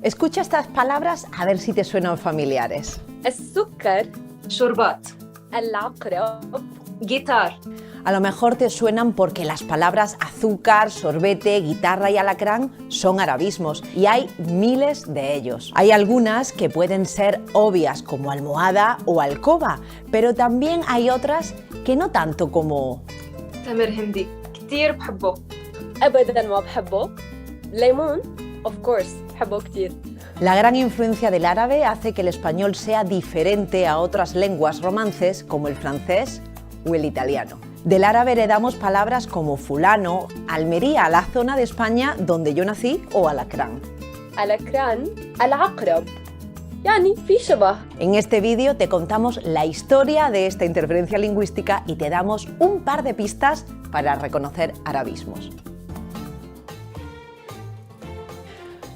Escucha estas palabras a ver si te suenan familiares. السكر شوربات العقرب جيتار A lo mejor te suenan porque las palabras azúcar, sorbete, guitarra y alacrán son arabismos y hay miles de ellos. Hay algunas que pueden ser obvias como almohada o alcoba, pero también hay otras que no tanto como تمر هندي كتير بحبه أبداً ما بحبه ليمون of course بحبه كتير. La gran influencia del árabe hace que el español sea diferente a otras lenguas romances como el francés o el italiano. Del árabe heredamos palabras como fulano, Almería, la zona de España donde yo nací, o alacrán. الأكران العقرب يعني في شبه. En este vídeo te contamos la historia de esta interferencia lingüística y te damos un par de pistas para reconocer arabismos.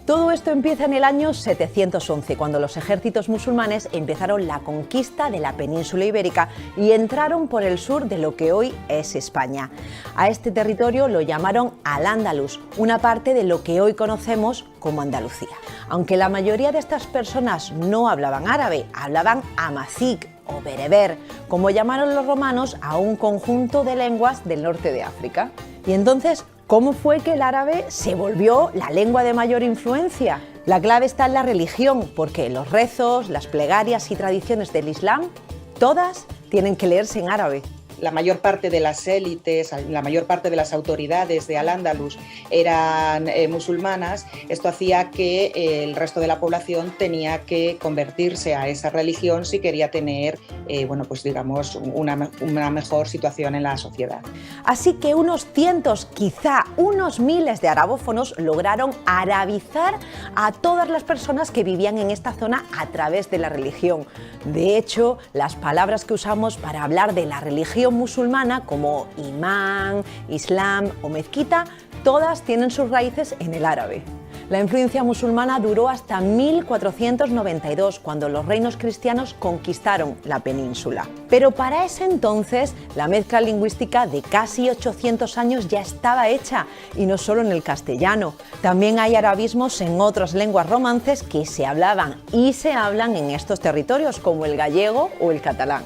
Todo esto empieza en el año 711, cuando los ejércitos musulmanes empezaron la conquista de la península ibérica y entraron por el sur de lo que hoy es España. A este territorio lo llamaron Al-Ándalus, una parte de lo que hoy conocemos como Andalucía. Aunque la mayoría de estas personas no hablaban árabe, hablaban amazigh o bereber, como llamaron los romanos a un conjunto de lenguas del norte de África. Y entonces, ¿cómo fue que el árabe se volvió la lengua de mayor influencia? La clave está en la religión, porque los rezos, las plegarias y tradiciones del Islam, todas tienen que leerse en árabe. La mayor parte de las élites, la mayor parte de las autoridades de Al-Ándalus eran musulmanas. Esto hacía que el resto de la población tenía que convertirse a esa religión si quería tener, una mejor situación en la sociedad. Así que unos cientos, quizá unos miles de arabófonos lograron arabizar a todas las personas que vivían en esta zona a través de la religión. De hecho, las palabras que usamos para hablar de la religión musulmana como imán, islam o mezquita, todas tienen sus raíces en el árabe. La influencia musulmana duró hasta 1492, cuando los reinos cristianos conquistaron la península. Pero para ese entonces, la mezcla lingüística de casi 800 años ya estaba hecha, y no solo en el castellano. También hay arabismos en otras lenguas romances que se hablaban y se hablan en estos territorios, como el gallego o el catalán.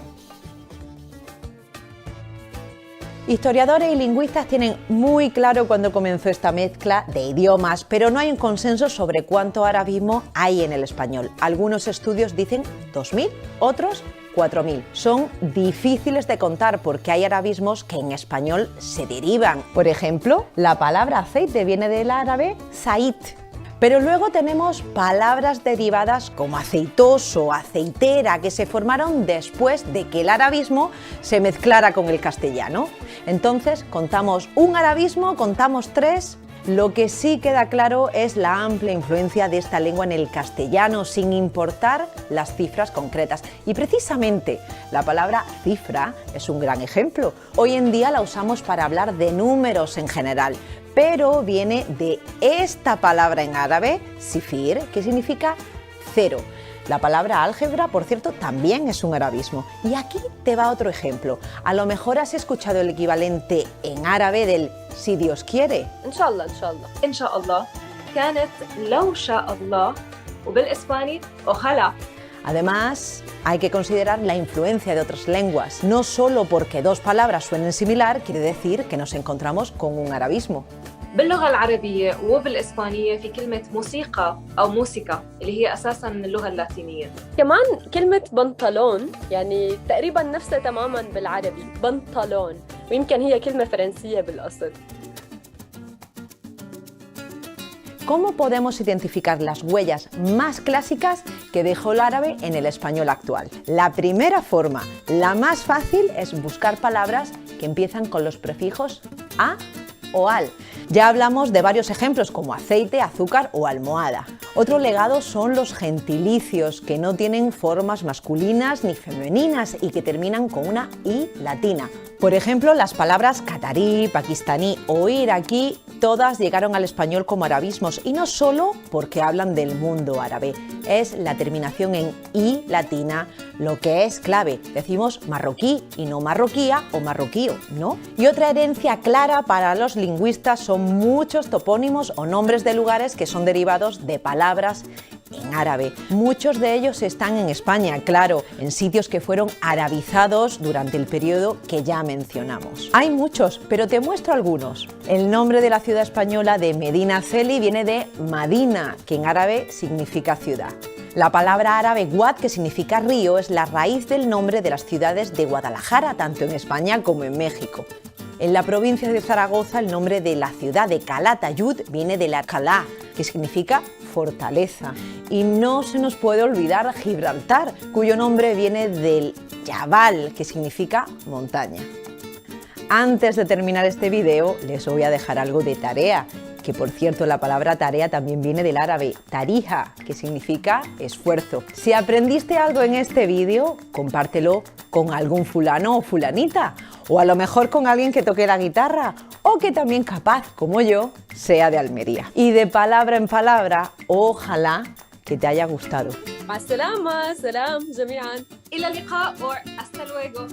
Historiadores y lingüistas tienen muy claro cuándo comenzó esta mezcla de idiomas, pero no hay un consenso sobre cuánto arabismo hay en el español. Algunos estudios dicen 2.000, otros 4.000. Son difíciles de contar porque hay arabismos que en español se derivan. Por ejemplo, la palabra aceite viene del árabe sait. Pero luego tenemos palabras derivadas como aceitoso, aceitera, que se formaron después de que el arabismo se mezclara con el castellano. Entonces, contamos un arabismo, contamos 3. Lo que sí queda claro es la amplia influencia de esta lengua en el castellano, sin importar las cifras concretas. Y precisamente la palabra cifra es un gran ejemplo. Hoy en día la usamos para hablar de números en general, pero viene de esta palabra en árabe, sifir, que significa cero. La palabra álgebra, por cierto, también es un arabismo. Y aquí te va otro ejemplo. A lo mejor has escuchado el equivalente en árabe del si Dios quiere. إن شاء الله إن شاء الله. إن شاء الله كانت لو شاء الله وبالإسباني ojalá. Además, hay que considerar la influencia de otras lenguas. No solo porque dos palabras suenen similar, quiere decir que nos encontramos con un arabismo. باللغة العربية وبالإسبانية في كلمة موسيقى أو موسيقى اللي هي أساساً من اللغة اللاتينية. كمان كلمة بنطلون يعني تقريباً نفسها تماماً بالعربي بنطلون، ويمكن هي كلمة فرنسية بالأصل. ¿Cómo podemos identificar las huellas más clásicas que dejó el árabe en el español actual? La primera forma, la más fácil, es buscar palabras que empiezan con los prefijos a o al. Ya hablamos de varios ejemplos como aceite, azúcar o almohada. Otro legado son los gentilicios, que no tienen formas masculinas ni femeninas y que terminan con una i latina. Por ejemplo, las palabras catarí, pakistaní o iraquí, todas llegaron al español como arabismos, y no solo porque hablan del mundo árabe. Es la terminación en i latina lo que es clave. Decimos marroquí y no marroquía o marroquío, ¿no? Y otra herencia clara para los lingüistas son muchos topónimos o nombres de lugares que son derivados de palabras en árabe. Muchos de ellos están en España, claro, en sitios que fueron arabizados durante el periodo que ya mencionamos. Hay muchos, pero te muestro algunos. El nombre de la ciudad española de Medinaceli viene de Madina, que en árabe significa ciudad. La palabra árabe Guad, que significa río, es la raíz del nombre de las ciudades de Guadalajara, tanto en España como en México. En la provincia de Zaragoza, el nombre de la ciudad de Calatayud viene de la Calá, que significa fortaleza. Y no se nos puede olvidar Gibraltar, cuyo nombre viene del Jabal, que significa montaña. Antes de terminar este vídeo, les voy a dejar algo de tarea, que por cierto la palabra tarea también viene del árabe tarija, que significa esfuerzo. Si aprendiste algo en este vídeo, compártelo con algún fulano o fulanita, o a lo mejor con alguien que toque la guitarra, o que también capaz, como yo, sea de Almería. Y de palabra en palabra, ojalá que te haya gustado. مع السلامة. سلام جميعا. إلى اللقاء or hasta luego.